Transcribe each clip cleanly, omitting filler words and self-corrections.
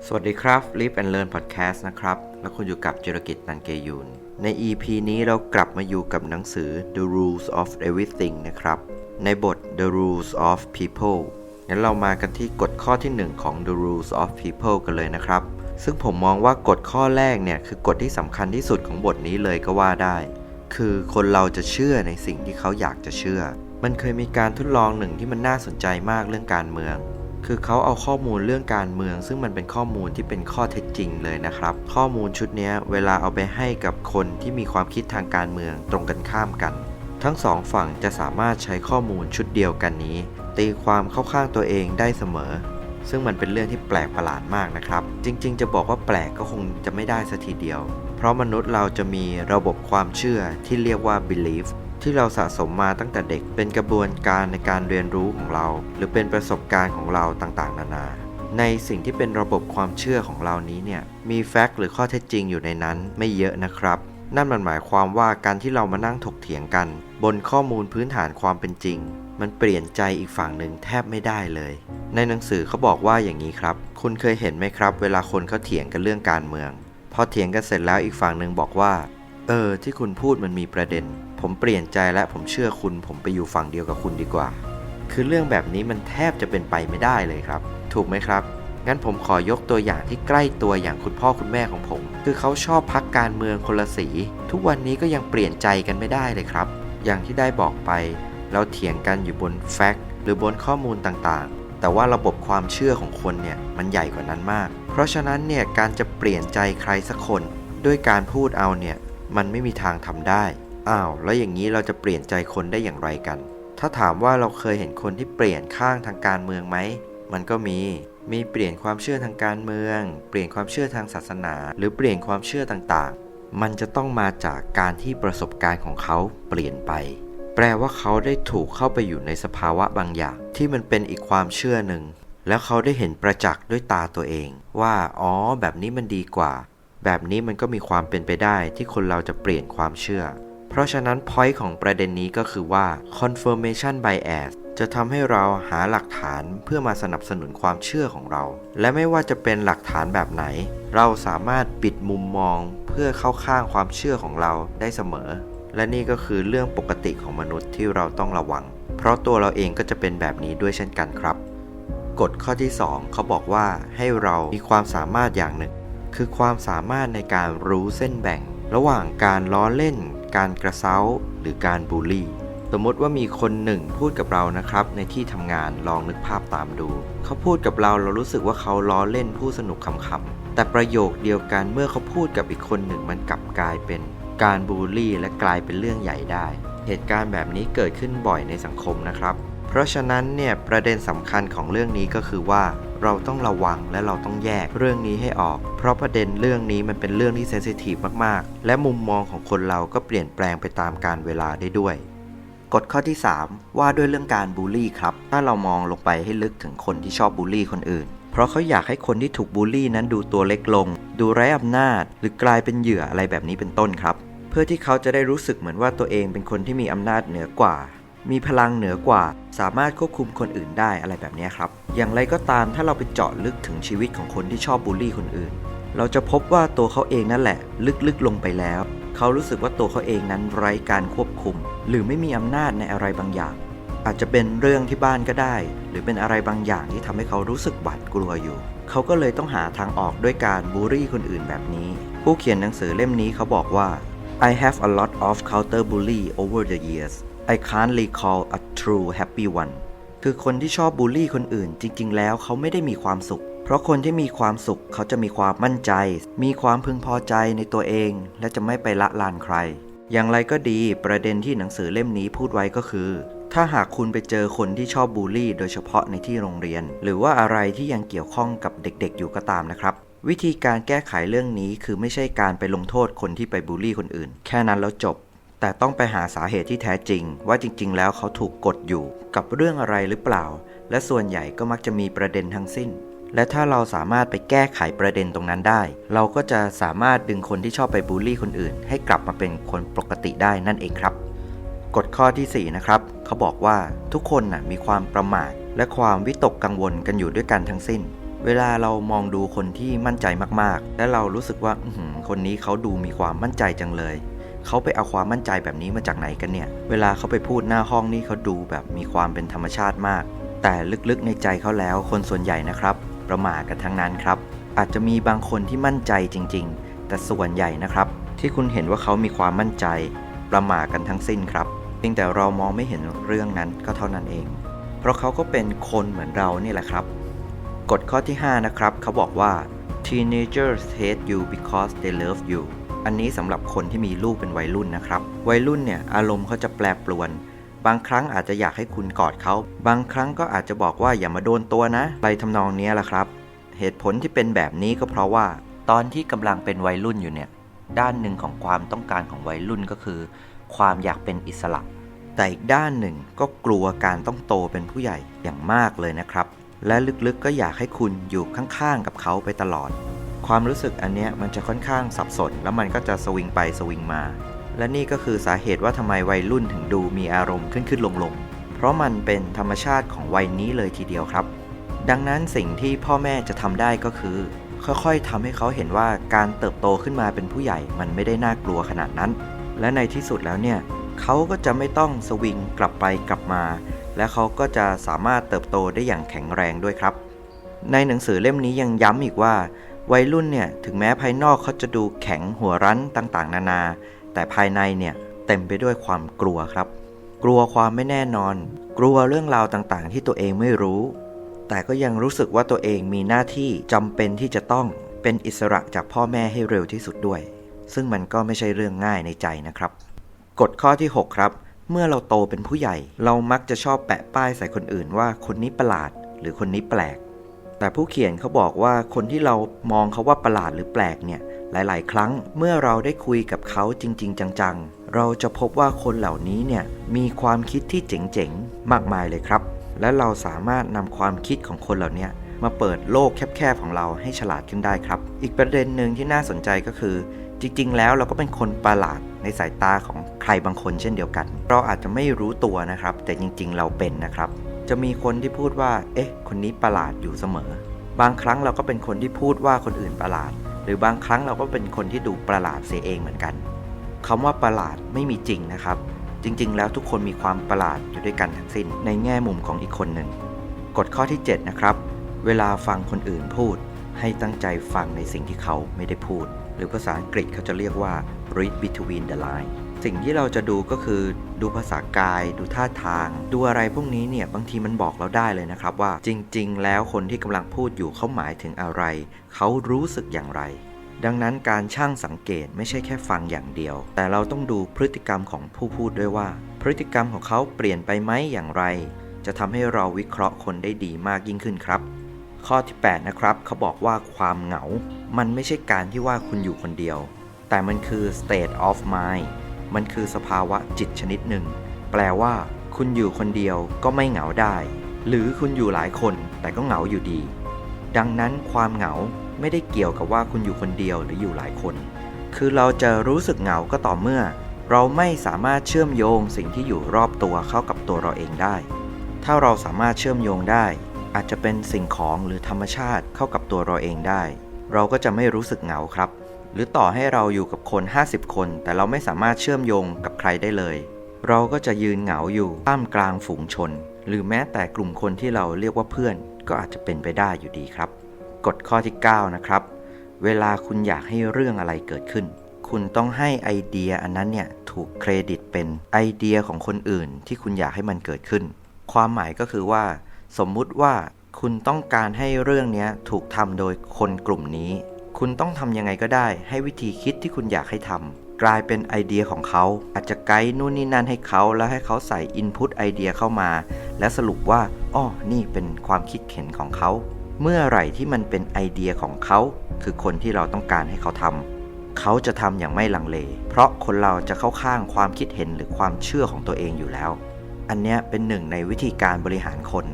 สวัสดีครับ Live and Learn Podcast นะครับแล้วคุณอยู่กับจิรกิจ นันเกยุนใน EP นี้เรากลับมาอยู่กับหนังสือ The Rules of Everything นะครับในบท The Rules of People งั้นเรามากันที่กฎข้อที่1ของ The Rules of People กันเลยนะครับซึ่งผมมองว่ากฎข้อแรกเนี่ยคือกฎที่สำคัญที่สุดของบทนี้เลยก็ว่าได้คือคนเราจะเชื่อในสิ่งที่เขาอยากจะเชื่อมันเคยมีการทดลองหนึ่งที่มันน่าสนใจมากเรื่องการเมืองคือเขาเอาข้อมูลเรื่องการเมืองซึ่งมันเป็นข้อมูลที่เป็นข้อเท็จจริงเลยนะครับข้อมูลชุดนี้เวลาเอาไปให้กับคนที่มีความคิดทางการเมืองตรงกันข้ามกันทั้งสองฝั่งจะสามารถใช้ข้อมูลชุดเดียวกันนี้ตีความเข้าข้างตัวเองได้เสมอซึ่งมันเป็นเรื่องที่แปลกประหลาดมากนะครับจริงๆจะบอกว่าแปลกก็คงจะไม่ได้สัทีเดียวเพราะมนุษย์เราจะมีระบบความเชื่อที่เรียกว่า beliefที่เราสะสมมาตั้งแต่เด็กเป็นกระบวนการในการเรียนรู้ของเราหรือเป็นประสบการณ์ของเราต่างๆนานาในสิ่งที่เป็นระบบความเชื่อของเรานี้เนี่ยมีแฟกต์หรือข้อเท็จจริงอยู่ในนั้นไม่เยอะนะครับนั่นมันหมายความว่าการที่เรามานั่งถกเถียงกันบนข้อมูลพื้นฐานความเป็นจริงมันเปลี่ยนใจอีกฝั่งหนึ่งแทบไม่ได้เลยในหนังสือเขาบอกว่าอย่างนี้ครับคุณเคยเห็นไหมครับเวลาคนเขาเถียงกันเรื่องการเมืองพอเถียงกันเสร็จแล้วอีกฝั่งหนึ่งบอกว่าที่คุณพูดมันมีประเด็นผมเปลี่ยนใจและผมเชื่อคุณผมไปอยู่ฝั่งเดียวกับคุณดีกว่าคือเรื่องแบบนี้มันแทบจะเป็นไปไม่ได้เลยครับถูกไหมครับงั้นผมขอยกตัวอย่างที่ใกล้ตัวอย่างคุณพ่อคุณแม่ของผมคือเขาชอบพรรคการเมืองคนละสีทุกวันนี้ก็ยังเปลี่ยนใจกันไม่ได้เลยครับอย่างที่ได้บอกไปเราเถียงกันอยู่บนแฟกต์หรือบนข้อมูลต่างๆแต่ว่าระบบความเชื่อของคนเนี่ยมันใหญ่กว่านั้นมากเพราะฉะนั้นเนี่ยการจะเปลี่ยนใจใครสักคนด้วยการพูดเอาเนี่ยมันไม่มีทางทำได้แล้วอย่างนี้เราจะเปลี่ยนใจคนได้อย่างไรกันถ้าถามว่าเราเคยเห็นคนที่เปลี่ยนข้างทางการเมืองไหมมันก็มีเปลี่ยนความเชื่อทางการเมืองเปลี่ยนความเชื่อทางศาสนาหรือเปลี่ยนความเชื่อต่างๆมันจะต้องมาจากการที่ประสบการณ์ของเขาเปลี่ยนไปแปลว่าเขาได้ถูกเข้าไปอยู่ในสภาวะบางอย่างที่มันเป็นอีกความเชื่อหนึ่งแล้วเขาได้เห็นประจักษ์ด้วยตาตัวเองว่าแบบนี้มันดีกว่าแบบนี้มันก็มีความเป็นไปได้ที่คนเราจะเปลี่ยนความเชื่อเพราะฉะนั้น point ของประเด็นนี้ก็คือว่า confirmation bias จะทำให้เราหาหลักฐานเพื่อมาสนับสนุนความเชื่อของเราและไม่ว่าจะเป็นหลักฐานแบบไหนเราสามารถปิดมุมมองเพื่อเข้าข้างความเชื่อของเราได้เสมอและนี่ก็คือเรื่องปกติของมนุษย์ที่เราต้องระวังเพราะตัวเราเองก็จะเป็นแบบนี้ด้วยเช่นกันครับกฎข้อที่2เขาบอกว่าให้เรามีความสามารถอย่างหนึ่งคือความสามารถในการรู้เส้นแบ่งระหว่างการล้อเล่นการกระเซ้าหรือการบูลลี่สมมติว่ามีคนหนึ่งพูดกับเรานะครับในที่ทำงานลองนึกภาพตามดูเขาพูดกับเรารู้สึกว่าเขาล้อเล่นพูดสนุกขำๆแต่ประโยคเดียวกันเมื่อเขาพูดกับอีกคนหนึ่งมันกลับกลายเป็นการบูลลี่และกลายเป็นเรื่องใหญ่ได้เหตุการณ์แบบนี้เกิดขึ้นบ่อยในสังคมนะครับเพราะฉะนั้นเนี่ยประเด็นสำคัญของเรื่องนี้ก็คือว่าเราต้องระวังและเราต้องแยกเรื่องนี้ให้ออกเพราะประเด็นเรื่องนี้มันเป็นเรื่องที่เซนซิทีฟมากๆและมุมมองของคนเราก็เปลี่ยนแปลงไปตามกาลเวลาได้ด้วยกฎข้อที่3ว่าด้วยเรื่องการบูลลี่ครับถ้าเรามองลงไปให้ลึกถึงคนที่ชอบบูลลี่คนอื่นเพราะเขาอยากให้คนที่ถูกบูลลี่นั้นดูตัวเล็กลงดูไร้อำนาจหรือกลายเป็นเหยื่ออะไรแบบนี้เป็นต้นครับเพื่อที่เขาจะได้รู้สึกเหมือนว่าตัวเองเป็นคนที่มีอำนาจเหนือกว่ามีพลังเหนือกว่าสามารถควบคุมคนอื่นได้อะไรแบบนี้ครับอย่างไรก็ตามถ้าเราไปเจาะลึกถึงชีวิตของคนที่ชอบบูลลี่คนอื่นเราจะพบว่าตัวเขาเองนั่นแหละลึกๆลงไปแล้วเขารู้สึกว่าตัวเขาเองนั้นไร้การควบคุมหรือไม่มีอำนาจในอะไรบางอย่างอาจจะเป็นเรื่องที่บ้านก็ได้หรือเป็นอะไรบางอย่างที่ทำให้เขารู้สึกหวาดกลัวอยู่เขาก็เลยต้องหาทางออกด้วยการบูลลี่คนอื่นแบบนี้ผู้เขียนหนังสือเล่มนี้เขาบอกว่า I have a lot of counter bully over the years I can't recall a true happy one คือคนที่ชอบบูลลี่คนอื่นจริงๆแล้วเขาไม่ได้มีความสุขเพราะคนที่มีความสุขเขาจะมีความมั่นใจมีความพึงพอใจในตัวเองและจะไม่ไปละลานใครอย่างไรก็ดีประเด็นที่หนังสือเล่มนี้พูดไว้ก็คือถ้าหากคุณไปเจอคนที่ชอบบูลลี่โดยเฉพาะในที่โรงเรียนหรือว่าอะไรที่ยังเกี่ยวข้องกับเด็กๆอยู่ก็ตามนะครับวิธีการแก้ไขเรื่องนี้คือไม่ใช่การไปลงโทษคนที่ไปบูลลี่คนอื่นแค่นั้นแล้วจบแต่ต้องไปหาสาเหตุที่แท้จริงว่าจริงๆแล้วเขาถูกกดอยู่กับเรื่องอะไรหรือเปล่าและส่วนใหญ่ก็มักจะมีประเด็นทั้งสิ้นและถ้าเราสามารถไปแก้ไขประเด็นตรงนั้นได้เราก็จะสามารถดึงคนที่ชอบไปบูลลี่คนอื่นให้กลับมาเป็นคนปกติได้นั่นเองครับกฎข้อที่4นะครับเขาบอกว่าทุกคนมีความประมาทและความวิตกกังวลกันอยู่ด้วยกันทั้งสิ้น เวลาเรามองดูคนที่มั่นใจมากๆและเรารู้สึกว่าคนนี้เขาดูมีความมั่นใจจังเลยเขาไปเอาความมั่นใจแบบนี้มาจากไหนกันเนี่ยเวลาเขาไปพูดหน้าห้องนี่เขาดูแบบมีความเป็นธรรมชาติมากแต่ลึกๆในใจเขาแล้วคนส่วนใหญ่นะครับประหม่ากันทั้งนั้นครับอาจจะมีบางคนที่มั่นใจจริงๆแต่ส่วนใหญ่นะครับที่คุณเห็นว่าเขามีความมั่นใจประหม่ากันทั้งสิ้นครับเพียงแต่เรามองไม่เห็นเรื่องนั้นก็เท่านั้นเองเพราะเขาก็เป็นคนเหมือนเรานี่แหละครับกฎข้อที่5นะครับเขาบอกว่า teenagers hate you because they love you อันนี้สำหรับคนที่มีลูกเป็นวัยรุ่นนะครับวัยรุ่นเนี่ยอารมณ์เขาจะแปรปรวนบางครั้งอาจจะอยากให้คุณกอดเขาบางครั้งก็อาจจะบอกว่าอย่ามาโดนตัวนะอะไรทำนองนี้แหละครับเหตุผลที่เป็นแบบนี้ก็เพราะว่าตอนที่กำลังเป็นวัยรุ่นอยู่เนี่ยด้านหนึ่งของความต้องการของวัยรุ่นก็คือความอยากเป็นอิสระแต่อีกด้านหนึ่งก็กลัวการต้องโตเป็นผู้ใหญ่อย่างมากเลยนะครับและลึกๆก็อยากให้คุณอยู่ข้างๆกับเขาไปตลอดความรู้สึกอันเนี้ยมันจะค่อนข้างสับสนแล้วมันก็จะสวิงไปสวิงมาและนี่ก็คือสาเหตุว่าทำไมวัยรุ่นถึงดูมีอารมณ์ขึ้นลงเพราะมันเป็นธรรมชาติของวัยนี้เลยทีเดียวครับดังนั้นสิ่งที่พ่อแม่จะทำได้ก็คือค่อยๆทำให้เขาเห็นว่าการเติบโตขึ้นมาเป็นผู้ใหญ่มันไม่ได้น่ากลัวขนาดนั้นและในที่สุดแล้วเนี่ยเขาก็จะไม่ต้องสวิงกลับไปกลับมาและเขาก็จะสามารถเติบโตได้อย่างแข็งแรงด้วยครับในหนังสือเล่มนี้ยังย้ำอีกว่าวัยรุ่นเนี่ยถึงแม้ภายนอกเขาจะดูแข็งหัวรั้นต่างๆนานาแต่ภายในเนี่ยเต็มไปด้วยความกลัวครับกลัวความไม่แน่นอนกลัวเรื่องราวต่างๆที่ตัวเองไม่รู้แต่ก็ยังรู้สึกว่าตัวเองมีหน้าที่จำเป็นที่จะต้องเป็นอิสระจากพ่อแม่ให้เร็วที่สุดด้วยซึ่งมันก็ไม่ใช่เรื่องง่ายในใจนะครับกฎข้อที่6ครับเมื่อเราโตเป็นผู้ใหญ่เรามักจะชอบแปะป้ายใส่คนอื่นว่าคนนี้ประหลาดหรือคนนี้แปลกแต่ผู้เขียนเขาบอกว่าคนที่เรามองเขาว่าประหลาดหรือแปลกเนี่ยหลายๆครั้งเมื่อเราได้คุยกับเขาจริงๆจังๆเราจะพบว่าคนเหล่านี้เนี่ยมีความคิดที่เจ๋งๆมากมายเลยครับและเราสามารถนำความคิดของคนเหล่านี้มาเปิดโลกแคบๆของเราให้ฉลาดขึ้นได้ครับอีกประเด็นหนึ่งที่น่าสนใจก็คือจริงๆแล้วเราก็เป็นคนประหลาดในสายตาของใครบางคนเช่นเดียวกันเราอาจจะไม่รู้ตัวนะครับแต่จริงๆเราเป็นนะครับจะมีคนที่พูดว่าคนนี้ประหลาดอยู่เสมอบางครั้งเราก็เป็นคนที่พูดว่าคนอื่นประหลาดหรือบางครั้งเราก็เป็นคนที่ดูประหลาดเสียเองเหมือนกันคำว่าประหลาดไม่มีจริงนะครับจริงๆแล้วทุกคนมีความประหลาดอยู่ด้วยกันทั้งสิ้นในแง่มุมของอีกคนหนึ่งกฎข้อที่7นะครับเวลาฟังคนอื่นพูดให้ตั้งใจฟังในสิ่งที่เขาไม่ได้พูดหรือภาษาอังกฤษเขาจะเรียกว่า read between the line สิ่งที่เราจะดูก็คือดูภาษากายดูท่าทางดูอะไรพวกนี้เนี่ยบางทีมันบอกเราได้เลยนะครับว่าจริงๆแล้วคนที่กำลังพูดอยู่เขาหมายถึงอะไรเขารู้สึกอย่างไรดังนั้นการชั่งสังเกตไม่ใช่แค่ฟังอย่างเดียวแต่เราต้องดูพฤติกรรมของผู้พูดด้วยว่าพฤติกรรมของเขาเปลี่ยนไปไหมอย่างไรจะทำให้เราวิเคราะห์คนได้ดีมากยิ่งขึ้นครับข้อที่8นะครับเขาบอกว่าความเหงามันไม่ใช่การที่ว่าคุณอยู่คนเดียวแต่มันคือ state of mind มันคือสภาวะจิตชนิดหนึ่งแปลว่าคุณอยู่คนเดียวก็ไม่เหงาได้หรือคุณอยู่หลายคนแต่ก็เหงาอยู่ดีดังนั้นความเหงาไม่ได้เกี่ยวกับว่าคุณอยู่คนเดียวหรืออยู่หลายคนคือเราจะรู้สึกเหงาก็ต่อเมื่อเราไม่สามารถเชื่อมโยงสิ่งที่อยู่รอบตัวเข้ากับตัวเราเองได้ถ้าเราสามารถเชื่อมโยงได้อาจจะเป็นสิ่งของหรือธรรมชาติเข้ากับตัวเราเองได้เราก็จะไม่รู้สึกเหงาครับหรือต่อให้เราอยู่กับคน50คนแต่เราไม่สามารถเชื่อมโยงกับใครได้เลยเราก็จะยืนเหงาอยู่ท่ามกลางฝูงชนหรือแม้แต่กลุ่มคนที่เราเรียกว่าเพื่อนก็อาจจะเป็นไปได้อยู่ดีครับกฎข้อที่9นะครับเวลาคุณอยากให้เรื่องอะไรเกิดขึ้นคุณต้องให้ไอเดียอันนั้นเนี่ยถูกเครดิตเป็นไอเดียของคนอื่นที่คุณอยากให้มันเกิดขึ้นความหมายก็คือว่าสมมุติว่าคุณต้องการให้เรื่องนี้ถูกทำโดยคนกลุ่มนี้คุณต้องทำยังไงก็ได้ให้วิธีคิดที่คุณอยากให้ทำกลายเป็นไอเดียของเขาอาจจะไกด์นู่นนี่นั่นให้เขาแล้วให้เขาใส่อินพุตไอเดียเข้ามาและสรุปว่านี่เป็นความคิดเห็นของเขาเมื่อไหร่ที่มันเป็นไอเดียของเขาคือคนที่เราต้องการให้เขาทำเขาจะทำอย่างไม่ลังเลเพราะคนเราจะเข้าข้างความคิดเห็นหรือความเชื่อของตัวเองอยู่แล้วอันนี้เป็นหนึ่งในวิธีการบริหารคน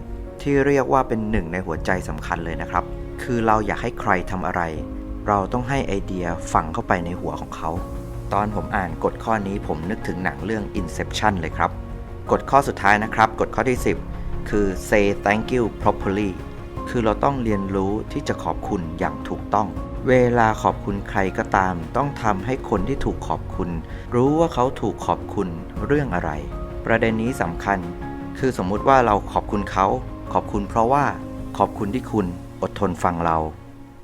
ที่เรียกว่าเป็นหนึ่งในหัวใจสำคัญเลยนะครับคือเราอยากให้ใครทำอะไรเราต้องให้ไอเดียฝังเข้าไปในหัวของเขาตอนผมอ่านกฎข้อนี้ผมนึกถึงหนังเรื่อง Inception เลยครับกฎข้อสุดท้ายนะครับกฎข้อที่10คือ say thank you properly คือเราต้องเรียนรู้ที่จะขอบคุณอย่างถูกต้องเวลาขอบคุณใครก็ตามต้องทำให้คนที่ถูกขอบคุณรู้ว่าเขาถูกขอบคุณเรื่องอะไรประเด็นนี้สำคัญคือสมมุติว่าเราขอบคุณเขาขอบคุณเพราะว่าขอบคุณที่คุณอดทนฟังเรา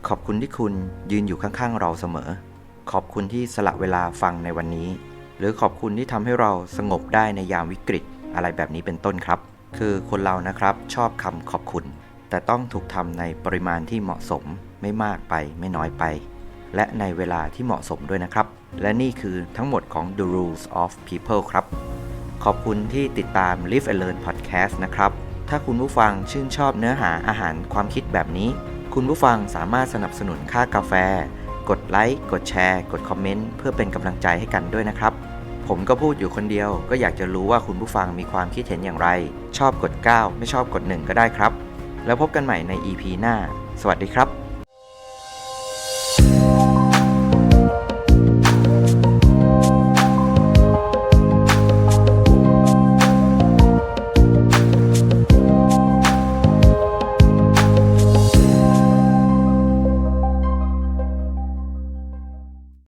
ขอบคุณที่คุณยืนอยู่ข้างๆเราเสมอขอบคุณที่สละเวลาฟังในวันนี้หรือขอบคุณที่ทำให้เราสงบได้ในยามวิกฤตอะไรแบบนี้เป็นต้นครับคือคนเรานะครับชอบคำขอบคุณแต่ต้องถูกทำในปริมาณที่เหมาะสมไม่มากไปไม่น้อยไปและในเวลาที่เหมาะสมด้วยนะครับและนี่คือทั้งหมดของ The Rules of People ครับขอบคุณที่ติดตาม Live and Learn Podcast นะครับถ้าคุณผู้ฟังชื่นชอบเนื้อหาอาหารความคิดแบบนี้คุณผู้ฟังสามารถสนับสนุนค่ากาแฟกดไลค์กดแชร์กดคอมเมนต์เพื่อเป็นกำลังใจให้กันด้วยนะครับผมก็พูดอยู่คนเดียวก็อยากจะรู้ว่าคุณผู้ฟังมีความคิดเห็นอย่างไรชอบกด9ไม่ชอบกด1ก็ได้ครับแล้วพบกันใหม่ใน EP หน้าสวัสดีครับ